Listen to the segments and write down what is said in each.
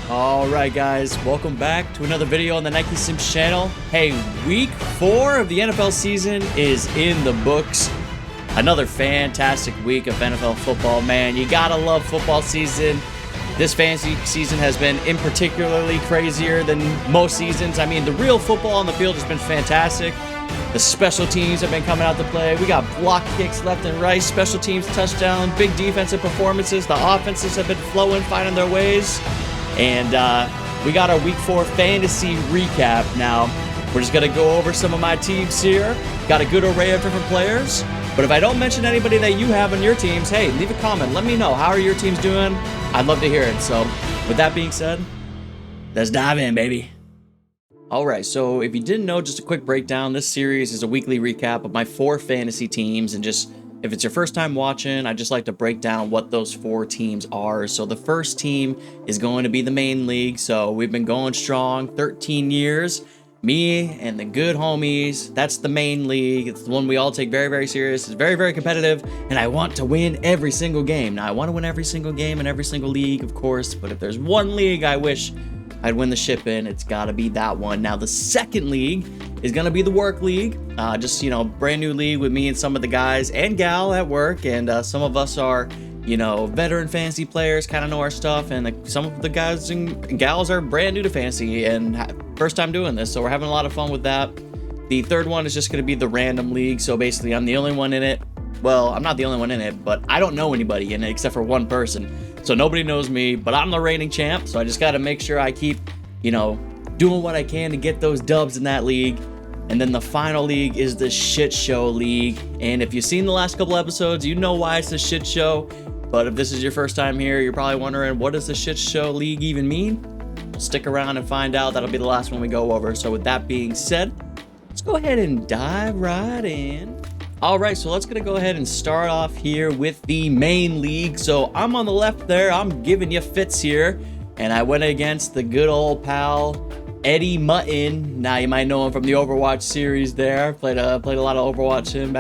All right, guys, welcome back to another video on the Nike Sims channel. Hey, week 4 of the NFL season is in the books. Another fantastic week of NFL football, man. You gotta love football season. This fantasy season has been in particularly crazier than most seasons. I mean, the real football on the field has been fantastic. The special teams have been coming out to play. We got block kicks left and right, special teams touchdown, big defensive performances. The offenses have been flowing, finding their ways. And we got our week 4 fantasy recap now. We're just going to go over some of my teams here. Got a good array of different players. But if I don't mention anybody that you have on your teams, hey, leave a comment. Let me know. How are your teams doing? I'd love to hear it. So with that being said, let's dive in, baby. All right, so if you didn't know, just a quick breakdown. This series is a weekly recap of my 4 fantasy teams, and just if it's your first time watching, I just like to break down what those 4 teams are. So the first team is going to be the main league. So we've been going strong, 13 years. Me and the good homies, that's the main league. It's the one we all take very, very serious. It's very, very competitive, and I want to win every single game. Now, I want to win every single game in every single league, of course, but if there's one league I wish I'd win the ship in, it's got to be that one. Now, the second league is going to be the work league. Just, brand new league with me and some of the guys and gal at work. And some of us are, veteran fantasy players, kind of know our stuff. And some of the guys and gals are brand new to fantasy and first time doing this. So we're having a lot of fun with that. The third one is just going to be the random league. So basically, I'm the only one in it. Well, I'm not the only one in it, but I don't know anybody in it except for one person. So nobody knows me, but I'm the reigning champ. So I just got to make sure I keep, doing what I can to get those dubs in that league. And then the final league is the shit show league. And if you've seen the last couple episodes, you know why it's the shit show. But if this is your first time here, you're probably wondering, what does the shit show league even mean? Well, stick around and find out. That'll be the last one we go over. So with that being said, let's go ahead and dive right in. All right, so let's go ahead and start off here with the main league. So I'm on the left there. I'm giving you fits here. And I went against the good old pal, Eddie Mutton. Now you might know him from the Overwatch series there. Played a lot of Overwatch him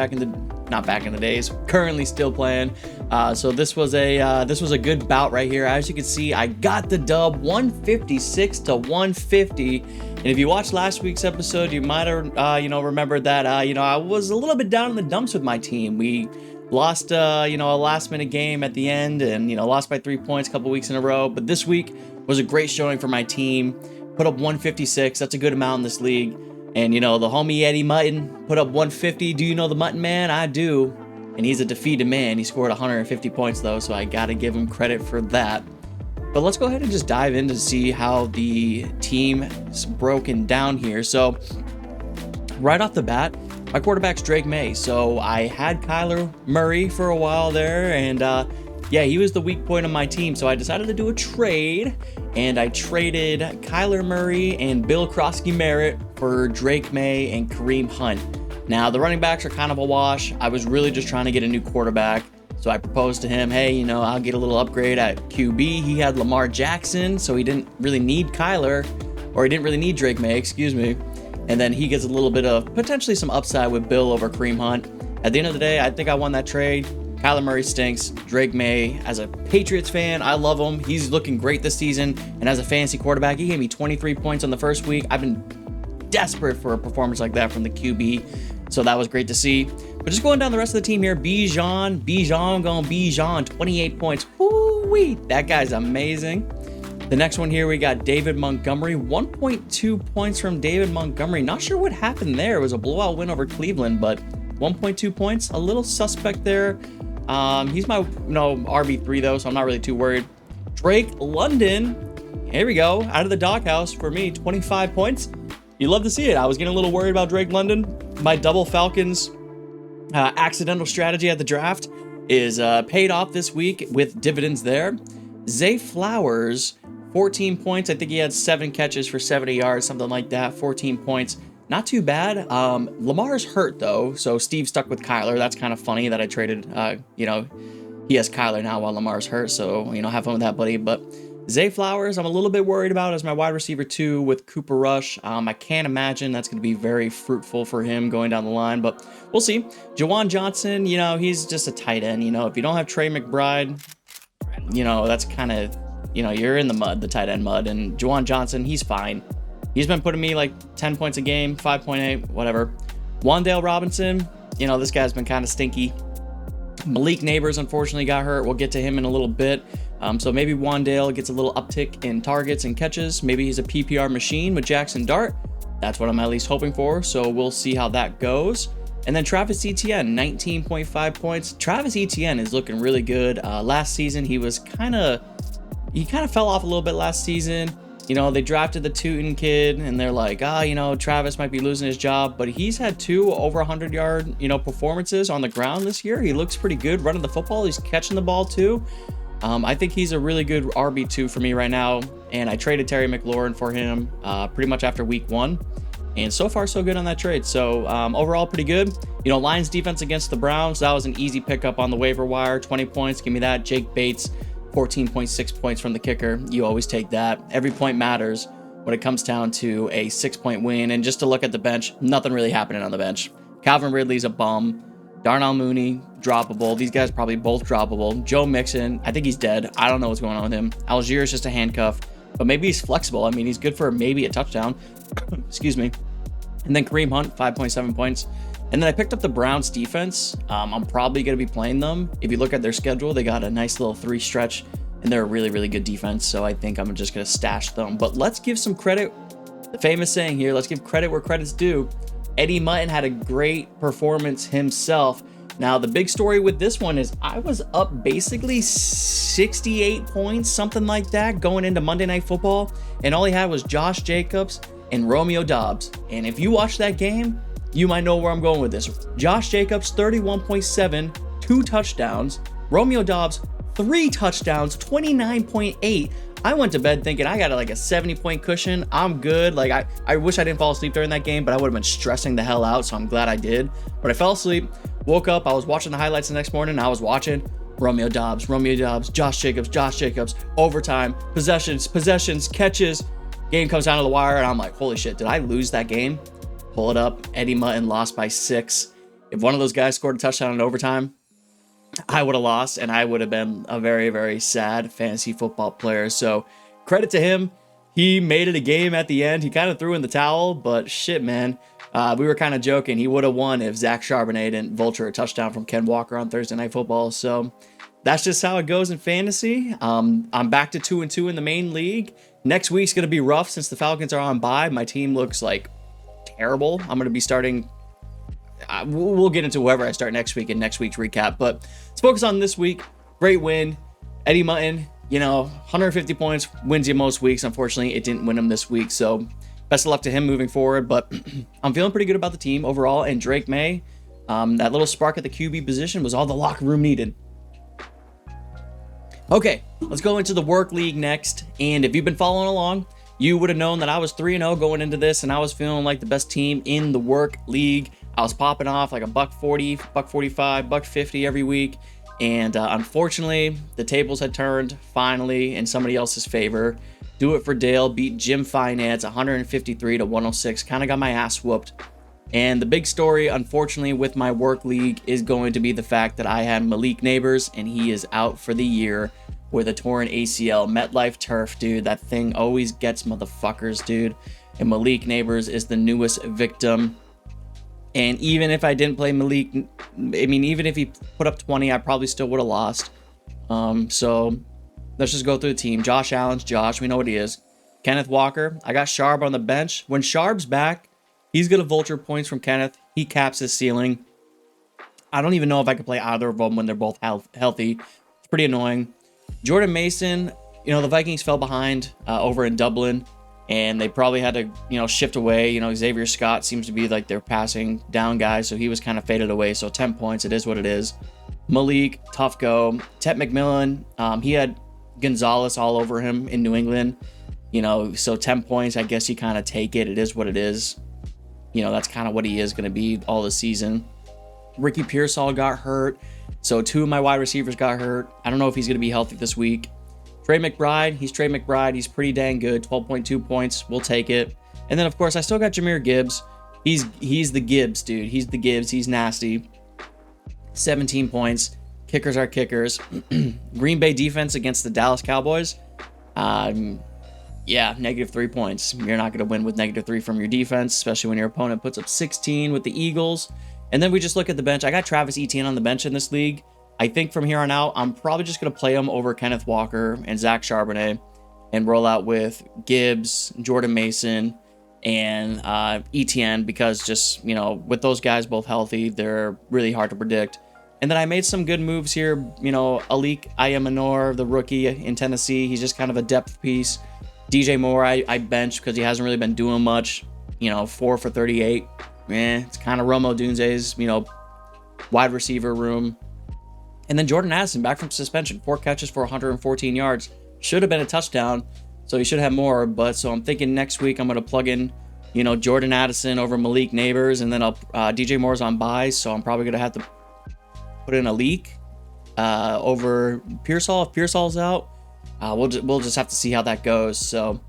not back in the days, currently still playing. So this was a good bout right here. As you can see, I got the dub, 156 to 150. And if you watched last week's episode, you might have remembered that I was a little bit down in the dumps with my team. We lost a last minute game at the end, and lost by 3 points a couple weeks in a row. But this week was a great showing for my team. Put up 156. That's a good amount in this league. And the homie Eddie Mutton put up 150. Do you know the Mutton Man? I do. And he's a defeated man. He scored 150 points though, so I gotta give him credit for that. But let's go ahead and just dive in to see how the team is broken down here. So right off the bat, my quarterback's Drake May. So I had Kyler Murray for a while there, and yeah, he was the weak point of my team. So I decided to do a trade, and I traded Kyler Murray and Bill Krosky-Merritt for Drake May and Kareem Hunt. Now, the running backs are kind of a wash. I was really just trying to get a new quarterback. So I proposed to him, hey, I'll get a little upgrade at QB. He had Lamar Jackson, so he didn't really need Kyler, or he didn't really need Drake May, excuse me. And then he gets a little bit of potentially some upside with Bill over Kareem Hunt. At the end of the day, I think I won that trade. Kyler Murray stinks. Drake May, as a Patriots fan, I love him. He's looking great this season. And as a fantasy quarterback, he gave me 23 points on the first week. I've been desperate for a performance like that from the QB. So that was great to see. But just going down the rest of the team here, Bijan, 28 points. Woo-wee, that guy's amazing. The next one here, we got David Montgomery, 1.2 points from David Montgomery. Not sure what happened there. It was a blowout win over Cleveland, but 1.2 points, a little suspect there. He's my RB3 though, so I'm not really too worried. Drake London, here we go, out of the doghouse for me, 25 points. You love to see it. I was getting a little worried about Drake London. My double Falcons accidental strategy at the draft is paid off this week with dividends there. Zay Flowers, 14 points. I think he had 7 catches for 70 yards, something like that. 14 points. Not too bad. Lamar's hurt though, so Steve stuck with Kyler. That's kind of funny that I traded. He has Kyler now while Lamar's hurt, so have fun with that, buddy. But Zay Flowers, I'm a little bit worried about as my wide receiver 2 with Cooper Rush. I can't imagine that's going to be very fruitful for him going down the line, but we'll see. Jawan Johnson, he's just a tight end. If you don't have Trey McBride, that's kind of, you're in the mud, the tight end mud. And Juwan Johnson, he's fine. He's been putting me like 10 points a game, 5.8, whatever. Wan'Dale Robinson, this guy's been kind of stinky. Malik Neighbors unfortunately got hurt. We'll get to him in a little bit. So maybe Wan'Dale gets a little uptick in targets and catches. Maybe he's a PPR machine with Jackson Dart. That's what I'm at least hoping for. So we'll see how that goes. And then Travis Etienne, 19.5 points. Travis Etienne is looking really good. Last season, he kind of fell off a little bit last season. They drafted the Tootin kid, and they're like, Travis might be losing his job. But he's had 2 over 100-yard, performances on the ground this year. He looks pretty good running the football. He's catching the ball, too. I think he's a really good RB2 for me right now. And I traded Terry McLaurin for him pretty much after week 1. And so far, so good on that trade. So overall, pretty good. Lions defense against the Browns, that was an easy pickup on the waiver wire. 20 points, give me that. Jake Bates, 14.6 points from the kicker. You always take that. Every point matters when it comes down to a 6-point win. And just to look at the bench, nothing really happening on the bench. Calvin Ridley's a bum. Darnell Mooney, droppable. These guys probably both droppable. Joe Mixon, I think he's dead. I don't know what's going on with him. Algier is just a handcuff, but maybe he's flexible. I mean, he's good for maybe a touchdown. Excuse me. And then Kareem Hunt, 5.7 points. And then I picked up the Browns defense. I'm probably going to be playing them. If you look at their schedule, they got a nice little 3 stretch, and they're a really, really good defense. So I think I'm just going to stash them. But let's give some credit. The famous saying here, let's give credit where credit's due. Eddie Mutton had a great performance himself. Now, the big story with this one is I was up basically 68 points, something like that, going into Monday Night Football. And all he had was Josh Jacobs and Romeo Doubs. And if you watch that game, you might know where I'm going with this. Josh Jacobs, 31.7, 2 touchdowns. Romeo Doubs, 3 touchdowns, 29.8. I went to bed thinking I got like a 70-point cushion. I'm good. Like I wish I didn't fall asleep during that game, but I would have been stressing the hell out, so I'm glad I did. But I fell asleep, woke up, I was watching the highlights the next morning, I was watching Romeo Doubs, Josh Jacobs, overtime, possessions, catches. Game comes down to the wire, and I'm like, holy shit, did I lose that game? Pull it up. Eddie Mutton lost by 6. If one of those guys scored a touchdown in overtime, I would have lost, and I would have been a very, very sad fantasy football player. So credit to him. He made it a game at the end. He kind of threw in the towel, but shit, man. We were kind of joking. He would have won if Zach Charbonnet didn't vulture a touchdown from Ken Walker on Thursday Night Football. So that's just how it goes in fantasy. I'm back to 2-2 in the main league. Next week's going to be rough since the Falcons are on bye. My team looks like terrible. I'm going to be starting... we'll get into whoever I start next week in next week's recap. But let's focus on this week. Great win. Eddie Mutton, 150 points wins you most weeks. Unfortunately, it didn't win him this week. So best of luck to him moving forward. But I'm feeling pretty good about the team overall. And Drake May, that little spark at the QB position was all the locker room needed. Okay, let's go into the work league next. And if you've been following along, you would have known that I was 3-0 going into this, and I was feeling like the best team in the work league. I was popping off like a $140, $145, $150 every week. And unfortunately, the tables had turned finally in somebody else's favor. Do It for Dale beat Jim Finance 153 to 106. Kind of got my ass whooped. And the big story, unfortunately, with my work league is going to be the fact that I had Malik Neighbors, and he is out for the year with a torn ACL. MetLife turf, dude. That thing always gets motherfuckers, dude. And Malik Neighbors is the newest victim. And even if I didn't play Malik, even if he put up 20, I probably still would have lost. So let's just go through the team. Josh Allen's Josh. We know what he is. Kenneth Walker. I got Sharp on the bench. When Sharp's back, he's going to vulture points from Kenneth. He caps his ceiling. I don't even know if I could play either of them when they're both healthy. It's pretty annoying. Jordan Mason, the Vikings fell behind over in Dublin, and they probably had to, shift away. Xavier Scott seems to be like their passing down guy, so he was kind of faded away. So 10 points, it is what it is. Malik, tough go. Tet McMillan, he had Gonzalez all over him in New England. So 10 points, I guess you kind of take it. It is what it is. That's kind of what he is going to be all the season. Ricky Pearsall got hurt. So 2 of my wide receivers got hurt. I don't know if he's going to be healthy this week. Trey McBride. He's Trey McBride. He's pretty dang good. 12.2 points. We'll take it. And then, of course, I still got Jahmyr Gibbs. He's the Gibbs, dude. He's the Gibbs. He's nasty. 17 points. Kickers are kickers. Green Bay defense against the Dallas Cowboys. Yeah, -3 points. You're not going to win with -3 from your defense, especially when your opponent puts up 16 with the Eagles. And then we just look at the bench. I got Travis Etienne on the bench in this league. I think from here on out, I'm probably just going to play him over Kenneth Walker and Zach Charbonnet and roll out with Gibbs, Jordan Mason, and Etienne, because just, you know, with those guys both healthy, they're really hard to predict. And then I made some good moves here. You know, Alik Ayamanor, the rookie in Tennessee, he's just kind of a depth piece. DJ Moore, I benched because he hasn't really been doing much. You know, 4 for 38. It's kind of Romo Dunze's, you know, wide receiver room. And then Jordan Addison, back from suspension, 4 catches for 114 yards. Should have been a touchdown, so he should have more. But so I'm thinking next week I'm going to plug in, you know, Jordan Addison over Malik Neighbors, and then DJ Moore's on bye, so I'm probably going to have to put in a leak over Pearsall if Pearsall's out. We'll just have to see how that goes. So,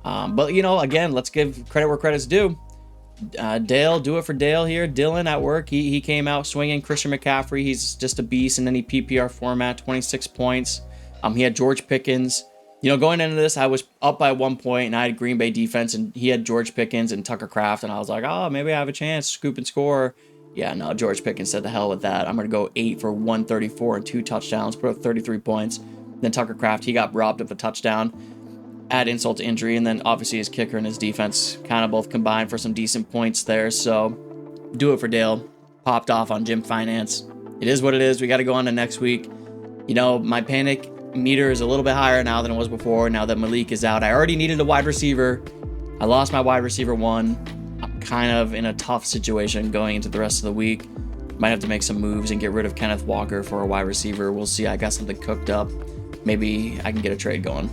but you know, again, let's give credit where credit's due. Dale, do it for Dale here. Dylan at work, he came out swinging. Christian McCaffrey, he's just a beast in any PPR format. 26 points. He had George Pickens. You know, going into this, I was up by 1 point, and I had Green Bay defense, and he had George Pickens and Tucker Kraft, and I was like, oh, maybe I have a chance, scoop and score. Yeah, no, George Pickens said the hell with that. I'm going to go 8 for 134 and 2 touchdowns, put up 33 points. Then Tucker Kraft, he got robbed of a touchdown. Add insult to injury, and then obviously his kicker and his defense kind of both combined for some decent points there. So do it for Dale. Popped off on Jim Finance. It is what it is. We got to go on to next week. You know, my panic meter is a little bit higher now than it was before, now that Malik is out. I already needed a wide receiver. I lost my wide receiver 1. I'm kind of in a tough situation going into the rest of the week. Might have to make some moves and get rid of Kenneth Walker for a wide receiver. We'll see. I got something cooked up. Maybe I can get a trade going.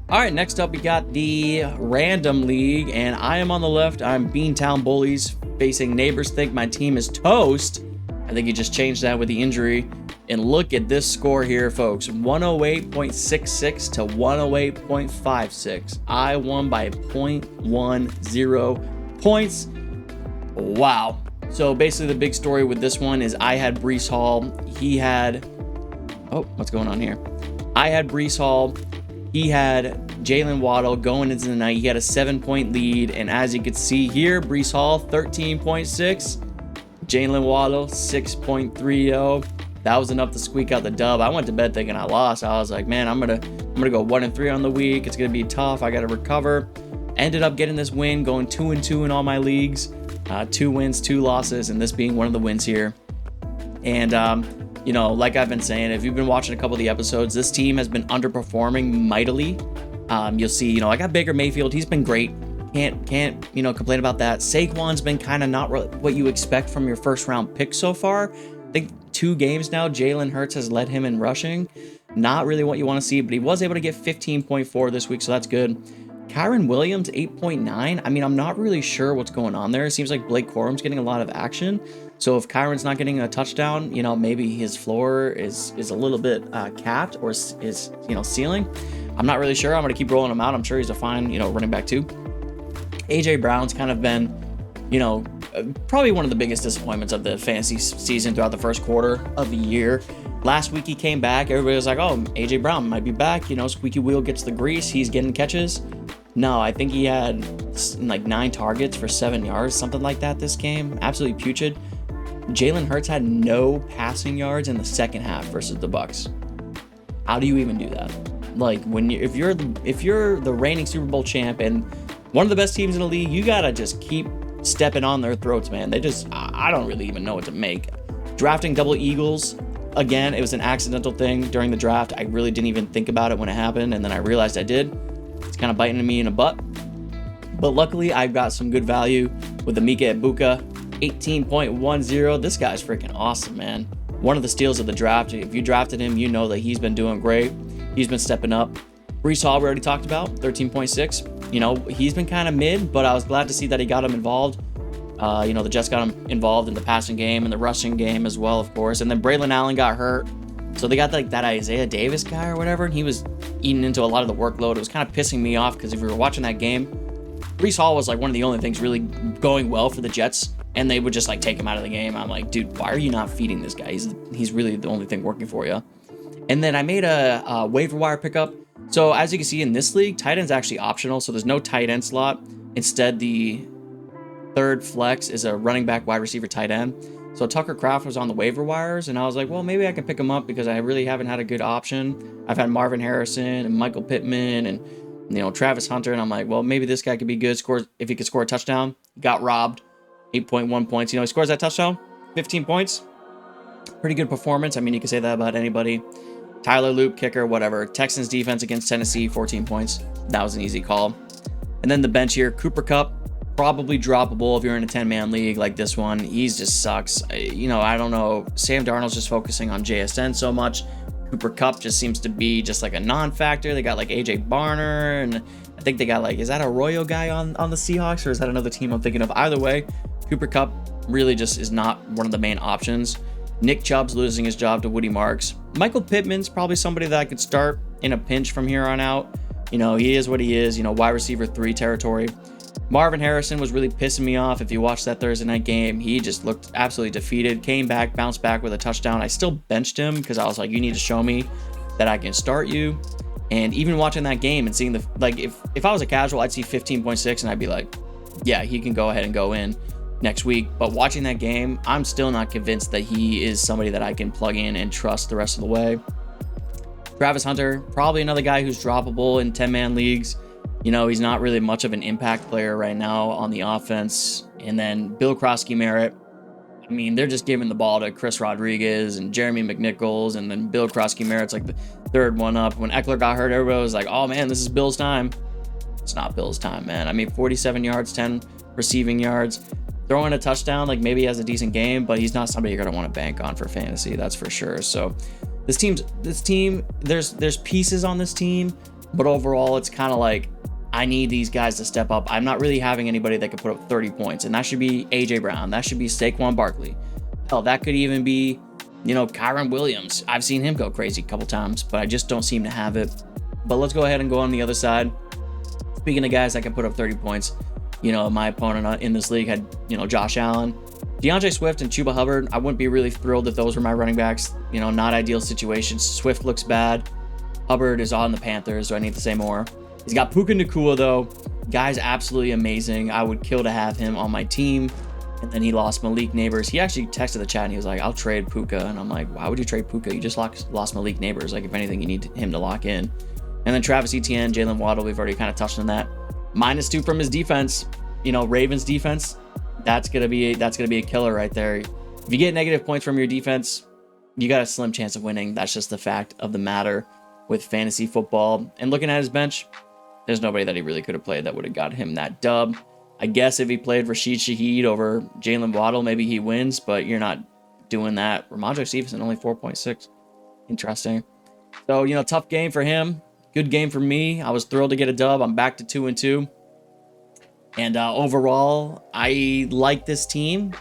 All right, next up we got the Random League, and I am on the left. I'm Beantown Bullies facing Neighbors Think My Team is Toast. I think he just changed that with the injury. And look at this score here, folks. 108.66 to 108.56. I won by 0.10 points. Wow. So basically the big story with this one is I had Breece Hall. He had... Oh, what's going on here? I had Breece Hall. He had Jalen Waddle going into the night. He had a 7-point lead. And as you can see here, Breece Hall, 13.6. Jalen Waddle, 6.30. That was enough to squeak out the dub. I went to bed thinking I lost. I was like, man, I'm gonna go 1-3 on the week. It's gonna be tough. I gotta recover. Ended up getting this win, going 2-2 in all my leagues. 2 wins, 2 losses, and this being one of the wins here. And you know, like I've been saying, if you've been watching a couple of the episodes, this team has been underperforming mightily. You'll see, you know, I got Baker Mayfield. He's been great. Can't you know, complain about that. Saquon's been kind of not what you expect from your first round pick so far. I think 2 games now, Jalen Hurts has led him in rushing. Not really what you want to see, but he was able to get 15.4 this week, so that's good. Kyron Williams, 8.9. I mean, I'm not really sure what's going on there. It seems like Blake Corum's getting a lot of action. So if Kyron's not getting a touchdown, you know, maybe his floor is a little bit capped, or is, you know, ceiling. I'm not really sure. I'm going to keep rolling him out. I'm sure he's a fine, you know, running back too. AJ Brown's kind of been, you know, probably one of the biggest disappointments of the fantasy season throughout the first quarter of the year. Last week he came back. Everybody was like, oh, AJ Brown might be back. You know, squeaky wheel gets the grease. He's getting catches. No, I think he had like 9 targets for 7 yards, something like that this game. Absolutely putrid. Jalen Hurts had no passing yards in the second half versus the Bucs. How do you even do that? Like, when you if you're the reigning Super Bowl champ and one of the best teams in the league, you gotta just keep stepping on their throats, man. I don't really even know what to make. Drafting double Eagles, again, it was an accidental thing during the draft. I really didn't even think about it when it happened, and then I realized I did. It's kind of biting me in the butt. But luckily, I've got some good value with the Mika Ibuka, 18.10. This guy's freaking awesome, man. One of the steals of the draft. If you drafted him, you know that he's been doing great. He's been stepping up. Breece Hall, we already talked about, 13.6. You know, he's been kind of mid, but I was glad to see that he got him involved. You know, the Jets got him involved in the passing game and the rushing game as well, of course. And then Braylon Allen got hurt. So they got like that Isaiah Davis guy or whatever, and he was eating into a lot of the workload. It was kind of pissing me off because if we were watching that game, Breece Hall was like one of the only things really going well for the Jets, and they would just like take him out of the game. I'm like, dude, why are you not feeding this guy? He's really the only thing working for you. And then I made a waiver wire pickup. So as you can see in this league, tight end's actually optional. So there's no tight end slot. Instead, the third flex is a running back, wide receiver, tight end. So Tucker Kraft was on the waiver wires, and I was like, well, maybe I can pick him up because I really haven't had a good option. I've had Marvin Harrison and Michael Pittman and, you know, Travis Hunter, and I'm like, well, maybe this guy could be good. Scores if he could score a touchdown. Got robbed, 8.1 points. You know, he scores that touchdown, 15 points. Pretty good performance. I mean, you can say that about anybody. Tyler Loop, kicker, whatever. Texans defense against Tennessee, 14 points. That was an easy call. And then the bench here, Cooper Kupp, probably droppable if you're in a 10-man league like this one. He just sucks. You know, I don't know. Sam Darnold's just focusing on JSN so much. Cooper Kupp just seems to be just like a non-factor. They got like AJ Barner, and I think they got like, is that Arroyo guy on the Seahawks, or is that another team I'm thinking of? Either way, Cooper Kupp really just is not one of the main options. Nick Chubb's losing his job to Woody Marks. Michael Pittman's probably somebody that I could start in a pinch from here on out. You know, he is what he is, you know, wide receiver 3 territory. Marvin Harrison was really pissing me off. If you watched that Thursday night game, he just looked absolutely defeated. Came back, bounced back with a touchdown. I still benched him because I was like, you need to show me that I can start you. And even watching that game and seeing the, like, if I was a casual, I'd see 15.6 and I'd be like, yeah, he can go ahead and go in next week. But watching that game, I'm still not convinced that he is somebody that I can plug in and trust the rest of the way. Travis Hunter, probably another guy who's droppable in 10-man leagues. You know, he's not really much of an impact player right now on the offense. And then Bill Krosky-Merritt, I mean, they're just giving the ball to Chris Rodriguez and Jeremy McNichols, and then Bill Krosky-Merritt's like the third one up. When Eckler got hurt, everybody was like, oh man, this is Bill's time. It's not Bill's time, man. I mean, 47 yards, 10 receiving yards. Throwing a touchdown, like maybe he has a decent game, but he's not somebody you're going to want to bank on for fantasy, that's for sure. So this team, there's pieces on this team, but overall it's kind of like, I need these guys to step up. I'm not really having anybody that could put up 30 points, and that should be AJ Brown. That should be Saquon Barkley. Hell, that could even be, you know, Kyron Williams. I've seen him go crazy a couple times, but I just don't seem to have it. But let's go ahead and go on the other side. Speaking of guys that can put up 30 points, you know, my opponent in this league had, you know, Josh Allen, DeAndre Swift, and Chuba Hubbard. I wouldn't be really thrilled if those were my running backs. You know, not ideal situations. Swift looks bad. Hubbard is on the Panthers, so I need to say more. He's got Puka Nacua, though. Guy's absolutely amazing. I would kill to have him on my team. And then he lost Malik Neighbors. He actually texted the chat and he was like, I'll trade Puka. And I'm like, why would you trade Puka? You just lost Malik Neighbors. Like, if anything, you need him to lock in. And then Travis Etienne, Jalen Waddle, we've already kind of touched on that. -2 from his defense. You know, Ravens defense, that's gonna be a killer right there. If you get negative points from your defense, you got a slim chance of winning. That's just the fact of the matter with fantasy football. And looking at his bench, there's nobody that he really could have played that would have got him that dub. I guess if he played Rashid Shaheed over Jalen Waddle, maybe he wins, but you're not doing that. Ramondre Stevenson, only 4.6. Interesting. So, you know, tough game for him. Good game for me. I was thrilled to get a dub. I'm back to 2-2. And overall, I like this team.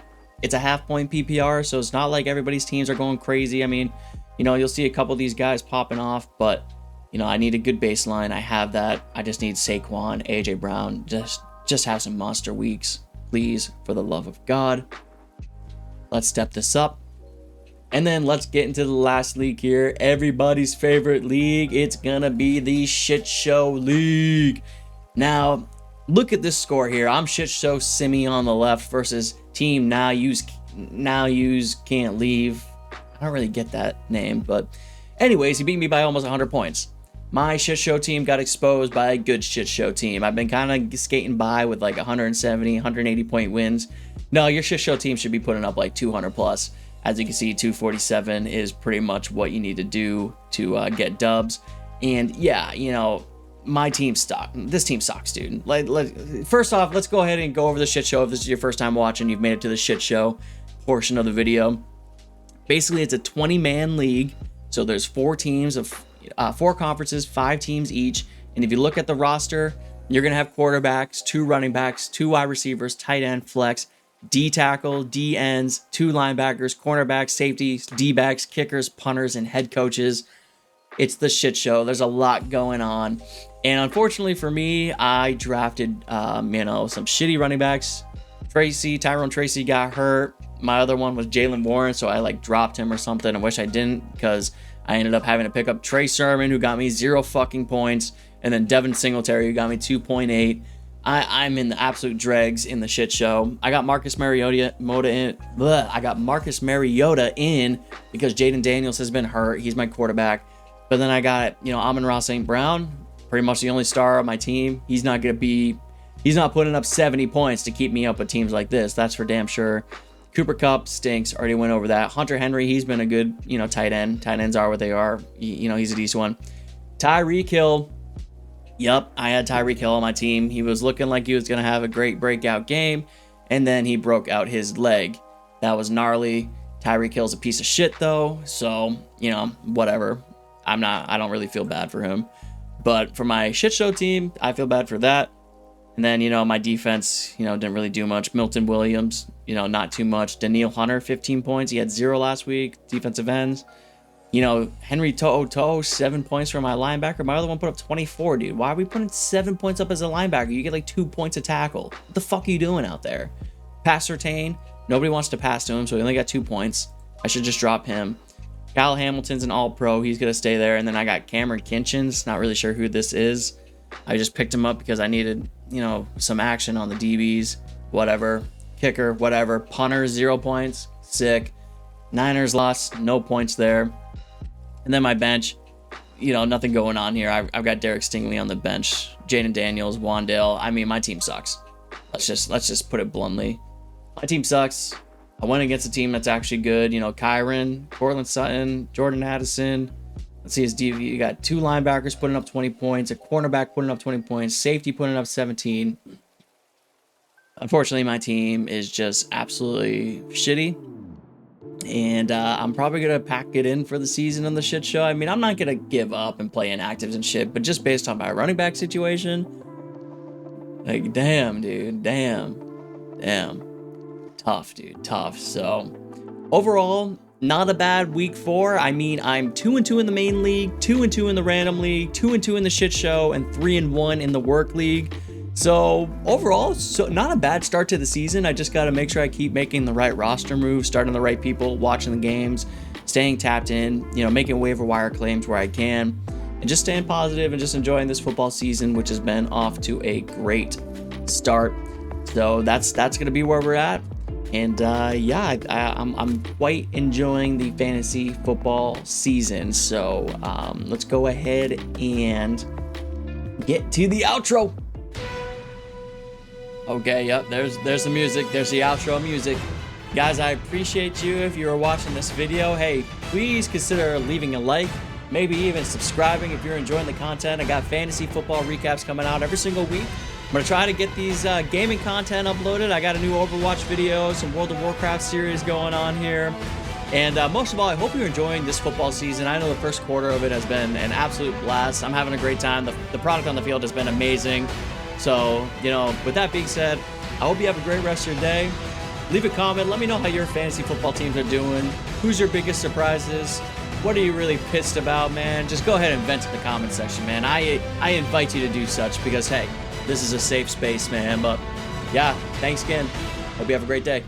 It's a half-point PPR, so it's not like everybody's teams are going crazy. I mean, you know, you'll see a couple of these guys popping off, but you know, I need a good baseline. I have that. I just need Saquon, AJ Brown. Just have some monster weeks, please, for the love of God. Let's step this up. And then let's get into the last league here. Everybody's favorite league. It's gonna be the Shit Show League. Now, look at this score here. I'm Shit Show Simi on the left versus Team Now Use Can't Leave. I don't really get that name, but anyways, he beat me by almost 100 points. My shit show team got exposed by a good shit show team. I've been kind of skating by with like 170, 180 point wins. No, your shit show team should be putting up like 200 plus. As you can see, 247 is pretty much what you need to do to get dubs. And yeah, you know, my team sucks. This team sucks, dude. First off, let's go ahead and go over the shit show. If this is your first time watching, you've made it to the shit show portion of the video. Basically, it's a 20-man league. So there's 4 teams of 4 conferences, 5 teams each. And if you look at the roster, you're going to have quarterbacks, 2 running backs, 2 wide receivers, tight end, flex, D tackle, D ends, 2 linebackers, cornerbacks, safeties, D backs, kickers, punters, and head coaches. It's the shit show. There's a lot going on. And unfortunately for me, I drafted, you know, some shitty running backs. Tyrone Tracy got hurt. My other one was Jalen Warren, so I like dropped him or something. I wish I didn't, because I ended up having to pick up Trey Sermon, who got me 0 fucking points, and then Devin Singletary, who got me 2.8. I'm in the absolute dregs in the shit show. I got Marcus Mariota in. I got Marcus Mariota in because Jaden Daniels has been hurt. He's my quarterback. But then I got, Amon-Ra St. Brown, pretty much the only star of my team. He's not putting up 70 points to keep me up with teams like this. That's for damn sure. Cooper Kupp stinks. Already went over that. Hunter Henry, he's been a good, tight end. Tight ends are what they are. He's a decent one. Tyreek Hill. Yep, I had Tyreek Hill on my team. He was looking like he was going to have a great breakout game, and then he broke out his leg. That was gnarly. Tyreek Hill's a piece of shit, though, so, whatever. I don't really feel bad for him. But for my shit show team, I feel bad for that. And then, my defense, didn't really do much. Milton Williams, not too much. Daniil Hunter, 15 points. He had 0 last week. Defensive ends. Henry To'o, 7 points for my linebacker. My other one put up 24, dude. Why are we putting 7 points up as a linebacker? You get like 2 points a tackle. What the fuck are you doing out there? Pass Surtain. Nobody wants to pass to him, so he only got 2 points. I should just drop him. Kyle Hamilton's an all-pro. He's going to stay there. And then I got Cameron Kinchins. Not really sure who this is. I just picked him up because I needed, some action on the DBs. Whatever. Kicker, whatever. Punter, 0 points. Sick. Niners lost. No points there. And then my bench, nothing going on here. I've got Derek Stingley on the bench, Jaden Daniels, Wandale. I mean, my team sucks. Let's just put it bluntly. My team sucks. I went against a team that's actually good. Kyron, Cortland Sutton, Jordan Addison. Let's see his DV. You got 2 linebackers putting up 20 points, a cornerback putting up 20 points, safety putting up 17. Unfortunately, my team is just absolutely shitty. And I'm probably going to pack it in for the season on the shit show. I mean, I'm not going to give up and play inactives and shit, but just based on my running back situation, like, damn, dude, damn. Tough, dude, tough. So, overall, not a bad week 4. I mean, I'm 2-2 in the main league, 2-2 in the random league, 2-2 in the shit show, and 3-1 in the work league. So overall, not a bad start to the season. I just got to make sure I keep making the right roster moves, starting the right people, watching the games, staying tapped in, making waiver wire claims where I can, and just staying positive and just enjoying this football season, which has been off to a great start. So that's going to be where we're at. And I'm quite enjoying the fantasy football season. So let's go ahead and get to the outro. Okay, yep, there's the music. There's the outro music. Guys, I appreciate you if you are watching this video. Hey, please consider leaving a like, maybe even subscribing if you're enjoying the content. I got fantasy football recaps coming out every single week. I'm going to try to get these gaming content uploaded. I got a new Overwatch video, some World of Warcraft series going on here. And most of all, I hope you're enjoying this football season. I know the first quarter of it has been an absolute blast. I'm having a great time. The product on the field has been amazing. So, with that being said, I hope you have a great rest of your day. Leave a comment. Let me know how your fantasy football teams are doing. Who's your biggest surprises? What are you really pissed about, man? Just go ahead and vent in the comment section, man. I invite you to do such because, hey, this is a safe space, man. But, yeah, thanks again. Hope you have a great day.